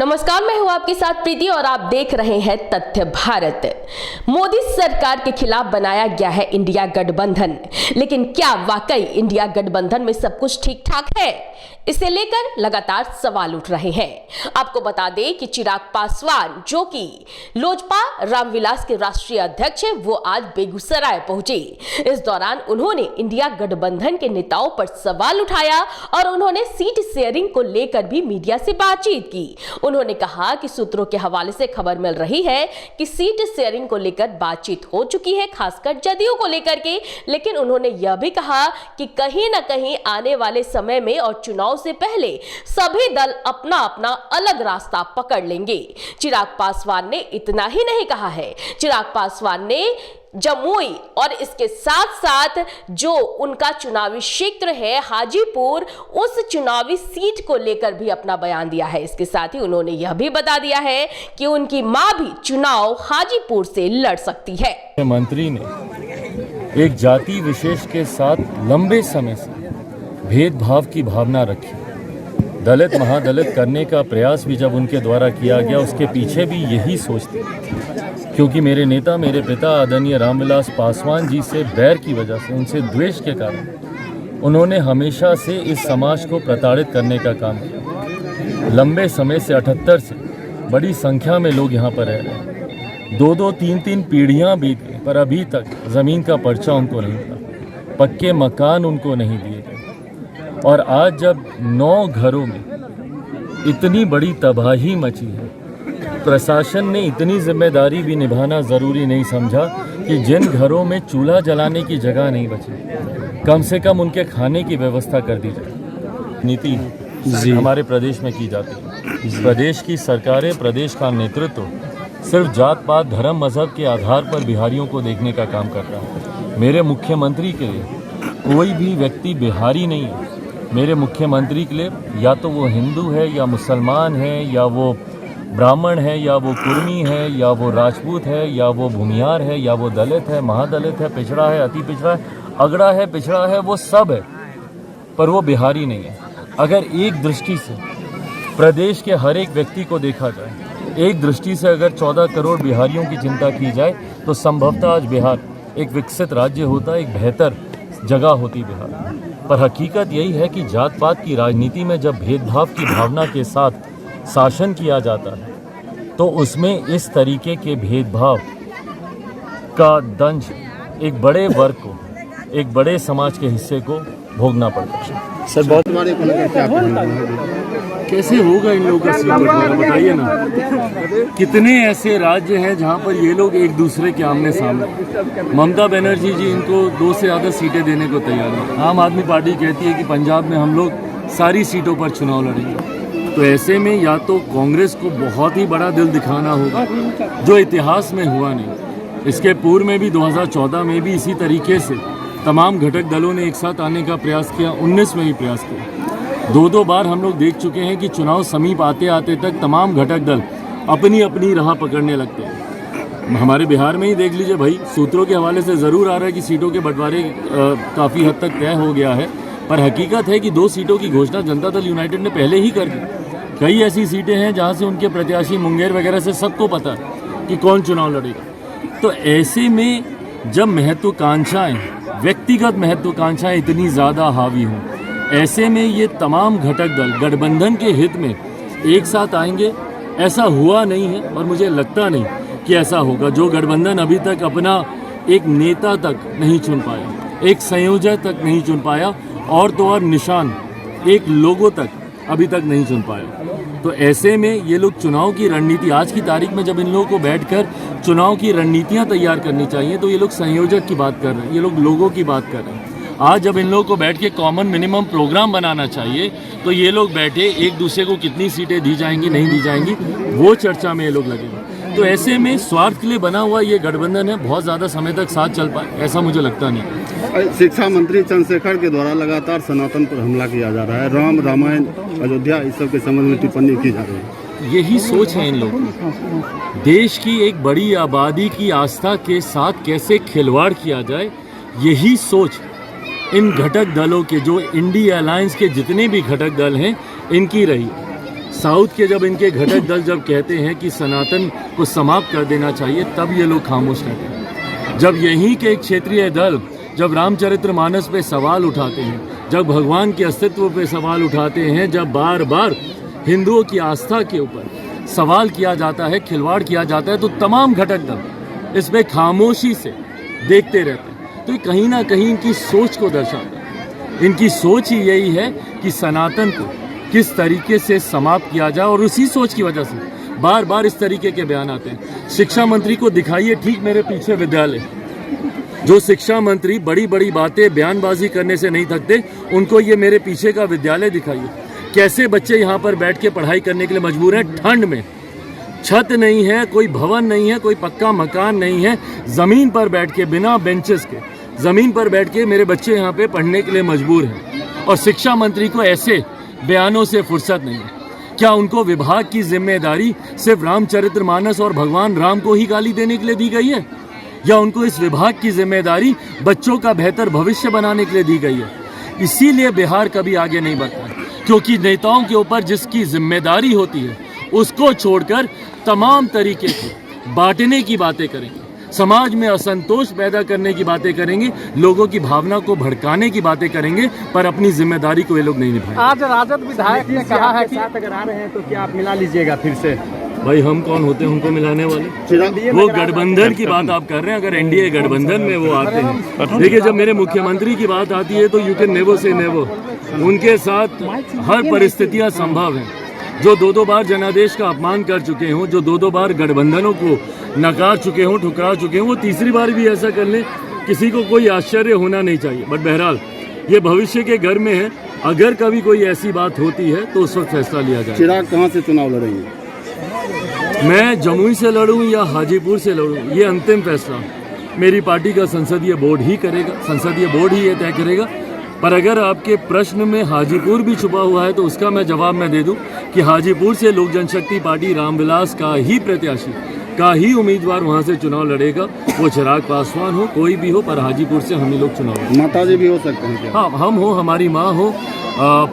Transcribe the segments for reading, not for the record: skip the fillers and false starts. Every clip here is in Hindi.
नमस्कार, मैं हूं आपके साथ प्रीति और आप देख रहे हैं तथ्य भारत। मोदी सरकार के खिलाफ बनाया गया है इंडिया गठबंधन, लेकिन क्या वाकई इंडिया गठबंधन में सब कुछ ठीक ठाक है? इसे लेकर लगातार सवाल उठ रहे हैं। आपको बता दें कि चिराग पासवान, जो कि लोजपा रामविलास के राष्ट्रीय अध्यक्ष है, वो आज बेगूसराय पहुंचे। इस दौरान उन्होंने इंडिया गठबंधन के नेताओं पर सवाल उठाया और उन्होंने सीट शेयरिंग को लेकर भी मीडिया से बातचीत की। उन्होंने कहा कि सूत्रों के हवाले से खबर मिल रही है कि सीट शेयरिंग को लेकर बातचीत हो चुकी है, खासकर जदयू को लेकर के, लेकिन उन्होंने यह भी कहा कि कहीं ना कहीं आने वाले समय में और चुनाव से पहले सभी दल अपना अपना अलग रास्ता पकड़ लेंगे। चिराग पासवान ने इतना ही नहीं कहा है, चिराग पासवान ने जमुई और इसके साथ साथ जो उनका चुनावी क्षेत्र है हाजीपुर, उस चुनावी सीट को लेकर भी अपना बयान दिया है। इसके साथ ही उन्होंने यह भी बता दिया है कि उनकी मां भी चुनाव हाजीपुर से लड़ सकती है। मंत्री ने एक जाति विशेष के साथ लंबे समय से भेदभाव की भावना रखी, दलित महादलित करने का प्रयास भी जब उनके द्वारा किया गया, उसके पीछे भी यही सोच थी, क्योंकि मेरे नेता, मेरे पिता आदरणीय रामविलास पासवान जी से बैर की वजह से, उनसे द्वेष के कारण उन्होंने हमेशा से इस समाज को प्रताड़ित करने का काम किया। लंबे समय से 78 से बड़ी संख्या में लोग यहाँ पर रह रहे हैं, 2-2, 3-3 पीढ़ियाँ बीत गई, पर अभी तक ज़मीन का पर्चा उनको नहीं मिला, पक्के मकान उनको नहीं दिए गए। और आज जब 9 घरों में इतनी बड़ी तबाही मची है, प्रशासन ने इतनी जिम्मेदारी भी निभाना ज़रूरी नहीं समझा कि जिन घरों में चूल्हा जलाने की जगह नहीं बची, कम से कम उनके खाने की व्यवस्था कर दी जाए। नीति हमारे प्रदेश में की जाती है। प्रदेश की सरकारें, प्रदेश का नेतृत्व सिर्फ जात पात धर्म मजहब के आधार पर बिहारियों को देखने का काम करता है। मेरे मुख्यमंत्री के लिए कोई भी व्यक्ति बिहारी नहीं है। मेरे मुख्यमंत्री के लिए या तो वो हिंदू है या मुसलमान है या वो ब्राह्मण है या वो कुर्मी है या वो राजपूत है या वो भूमियार है या वो दलित है, महादलित है, पिछड़ा है, अति पिछड़ा है, अगड़ा है, पिछड़ा है, वो सब है, पर वो बिहारी नहीं है। अगर एक दृष्टि से प्रदेश के हर एक व्यक्ति को देखा जाए, एक दृष्टि से अगर 14 करोड़ बिहारियों की चिंता की जाए, तो संभवतः आज बिहार एक विकसित राज्य होता, एक बेहतर जगह होती बिहार। पर हकीकत यही है कि जात पात की राजनीति में जब भेदभाव की भावना के साथ शासन किया जाता है, तो उसमें इस तरीके के भेदभाव का दंश एक बड़े वर्ग को, एक बड़े समाज के हिस्से को भोगना पड़ता है। सर, बहुत कैसे होगा इन लोगों का सीट बंटवारा, बताइए ना। कितने ऐसे राज्य हैं जहां पर ये लोग एक दूसरे के आमने सामने। ममता बनर्जी जी इनको 2 से ज़्यादा सीटें देने को तैयार हैं। आम आदमी पार्टी कहती है कि पंजाब में हम लोग सारी सीटों पर चुनाव लड़ेंगे। तो ऐसे में या तो कांग्रेस को बहुत ही बड़ा दिल दिखाना होगा, जो इतिहास में हुआ नहीं। इसके पूर्व में भी 2014 में भी इसी तरीके से तमाम घटक दलों ने एक साथ आने का प्रयास किया, 19 में भी प्रयास किया। 2-2 बार हम लोग देख चुके हैं कि चुनाव समीप आते आते तक तमाम घटक दल अपनी अपनी राह पकड़ने लगते हैं। हमारे बिहार में ही देख लीजिए भाई, सूत्रों के हवाले से ज़रूर आ रहा है कि सीटों के बंटवारे काफ़ी हद तक तय हो गया है, पर हकीकत है कि 2 सीटों की घोषणा जनता दल यूनाइटेड ने पहले ही कर दी। कई ऐसी सीटें हैं जहाँ से उनके प्रत्याशी मुंगेर वगैरह से सबको पता है कि कौन चुनाव लड़ेगा। तो ऐसे में जब महत्वाकांक्षाएँ, व्यक्तिगत महत्वाकांक्षाएँ इतनी ज़्यादा हावी हों, ऐसे में ये तमाम घटक दल गठबंधन के हित में एक साथ आएंगे, ऐसा हुआ नहीं है और मुझे लगता नहीं कि ऐसा होगा। जो गठबंधन अभी तक अपना एक नेता तक नहीं चुन पाया, एक संयोजक तक नहीं चुन पाया, और तो और निशान, एक लोगो तक अभी तक नहीं चुन पाया, तो ऐसे में ये लोग चुनाव की रणनीति, आज की तारीख में जब इन लोगों को बैठकर चुनाव की रणनीतियाँ तैयार करनी चाहिए, तो ये लोग संयोजक की बात कर रहे हैं, ये लोग लोगों की बात कर रहे हैं। आज जब इन लोगों को बैठ के कॉमन मिनिमम प्रोग्राम बनाना चाहिए, तो ये लोग बैठे एक दूसरे को कितनी सीटें दी जाएंगी, नहीं दी जाएंगी, वो चर्चा में ये लोग लगेंगे। तो ऐसे में स्वार्थ के लिए बना हुआ ये गठबंधन है, बहुत ज़्यादा समय तक साथ चल पाए ऐसा मुझे लगता नहीं। शिक्षा मंत्री चंद्रशेखर के द्वारा लगातार सनातन पर हमला किया जा रहा है, राम रामायण अयोध्या इस सब के संबंध में टिप्पणी की जा रही है। यही सोच है इन लोगों की, देश की एक बड़ी आबादी की आस्था के साथ कैसे खिलवाड़ किया जाए, यही सोच इन घटक दलों के, जो इंडिया अलायंस के जितने भी घटक दल हैं, इनकी रही। साउथ के जब इनके घटक दल जब कहते हैं कि सनातन को समाप्त कर देना चाहिए, तब ये लोग खामोश रहते हैं। जब यहीं के एक क्षेत्रीय दल जब रामचरितमानस पे सवाल उठाते हैं, जब भगवान के अस्तित्व पे सवाल उठाते हैं, जब बार बार हिंदुओं की आस्था के ऊपर सवाल किया जाता है, खिलवाड़ किया जाता है, तो तमाम घटक दल इसमें खामोशी से देखते रहते हैं। तो ये कहीं ना कहीं इनकी सोच को दर्शाता है। इनकी सोच ही यही है कि सनातन को किस तरीके से समाप्त किया जाए, और उसी सोच की वजह से बार बार इस तरीके के बयान आते हैं। शिक्षा मंत्री को दिखाइए, ठीक मेरे पीछे विद्यालय, जो शिक्षा मंत्री बड़ी बड़ी बातें बयानबाजी करने से नहीं थकते, उनको ये मेरे पीछे का विद्यालय दिखाइए। कैसे बच्चे यहाँ पर बैठ के पढ़ाई करने के लिए मजबूर हैं, ठंड में, छत नहीं है, कोई भवन नहीं है, कोई पक्का मकान नहीं है, ज़मीन पर बैठ के बिना बेंचेस के ज़मीन पर बैठ के मेरे बच्चे यहाँ पे पढ़ने के लिए मजबूर हैं। और शिक्षा मंत्री को ऐसे बयानों से फुर्सत नहीं है। क्या उनको विभाग की जिम्मेदारी सिर्फ रामचरितमानस और भगवान राम को ही गाली देने के लिए दी गई है, या उनको इस विभाग की जिम्मेदारी बच्चों का बेहतर भविष्य बनाने के लिए दी गई है? इसीलिए बिहार कभी आगे नहीं बढ़ता, क्योंकि नेताओं के ऊपर जिसकी जिम्मेदारी होती है उसको छोड़कर तमाम तरीके की बांटने की बातें करेंगे, समाज में असंतोष पैदा करने की बातें करेंगे, लोगों की भावना को भड़काने की बातें करेंगे, पर अपनी जिम्मेदारी को ये लोग नहीं निभाएंगे। आज राजद विधायक ने कहा है कि साथ अगर आ रहे हैं तो क्या आप मिला लीजिएगा फिर से? भाई हम कौन होते हैं उनको मिलाने वाले? वो गठबंधन की बात आप कर रहे हैं। अगर एनडीए गठबंधन में वो आते हैं, देखिए जब मेरे मुख्यमंत्री की बात आती है तो you can never say never. उनके साथ हर परिस्थितियां संभव हैं। जो दो बार जनादेश का अपमान कर चुके हों, जो दो बार गठबंधनों को नकार चुके हों, ठुकरा चुके हों, वो तीसरी बार भी ऐसा कर लें, किसी को कोई आश्चर्य होना नहीं चाहिए। बट बहरहाल ये भविष्य के घर में है। अगर कभी कोई ऐसी बात होती है तो उस वक्त फैसला लिया जाए। चिराग कहाँ से चुनाव लड़ेंगे? मैं जमुई से लड़ूं या हाजीपुर से लड़ूं, ये अंतिम फैसला मेरी पार्टी का संसदीय बोर्ड ही करेगा। संसदीय बोर्ड ही ये तय करेगा। पर अगर आपके प्रश्न में हाजीपुर भी छुपा हुआ है तो उसका मैं जवाब दे दूं कि हाजीपुर से लोक जनशक्ति पार्टी रामविलास का ही प्रत्याशी, का ही उम्मीदवार वहां से चुनाव लड़ेगा। वो चिराग पासवान हो, कोई भी हो, पर हाजीपुर से हम ही लोग चुनाव लड़ेंगे। माताजी भी हो सकते हैं क्या? हाँ, हम हो, हमारी माँ हो,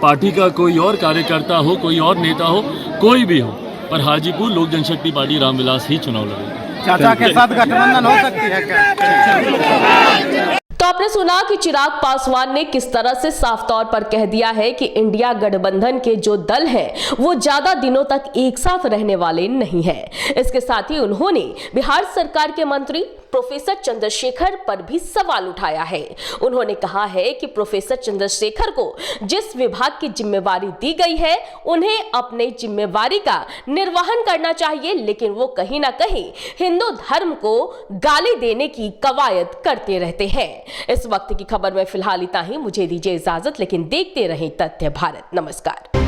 पार्टी का कोई और कार्यकर्ता हो, कोई और नेता हो, कोई भी हो, पर हाजीपुर लोक जनशक्ति पार्टी रामविलास ही चुनाव लड़ेगी। चाचा के साथ गठबंधन हो सकती है क्या? तो आपने सुना कि चिराग पासवान ने किस तरह से साफ तौर पर कह दिया है कि इंडिया गठबंधन के जो दल हैं वो ज्यादा दिनों तक एक साथ रहने वाले नहीं हैं। इसके साथ ही उन्होंने बिहार सरकार के मंत्री प्रोफेसर चंद्रशेखर पर भी सवाल उठाया है। उन्होंने कहा है कि प्रोफेसर चंद्रशेखर को जिस विभाग की जिम्मेवारी दी गई है उन्हें अपने जिम्मेवारी का निर्वहन करना चाहिए, लेकिन वो कहीं ना कहीं हिंदू धर्म को गाली देने की कवायद करते रहते हैं। इस वक्त की खबर में फिलहाल इतना ही। मुझे दीजिए इजाजत, लेकिन देखते रहें तथ्य भारत। नमस्कार।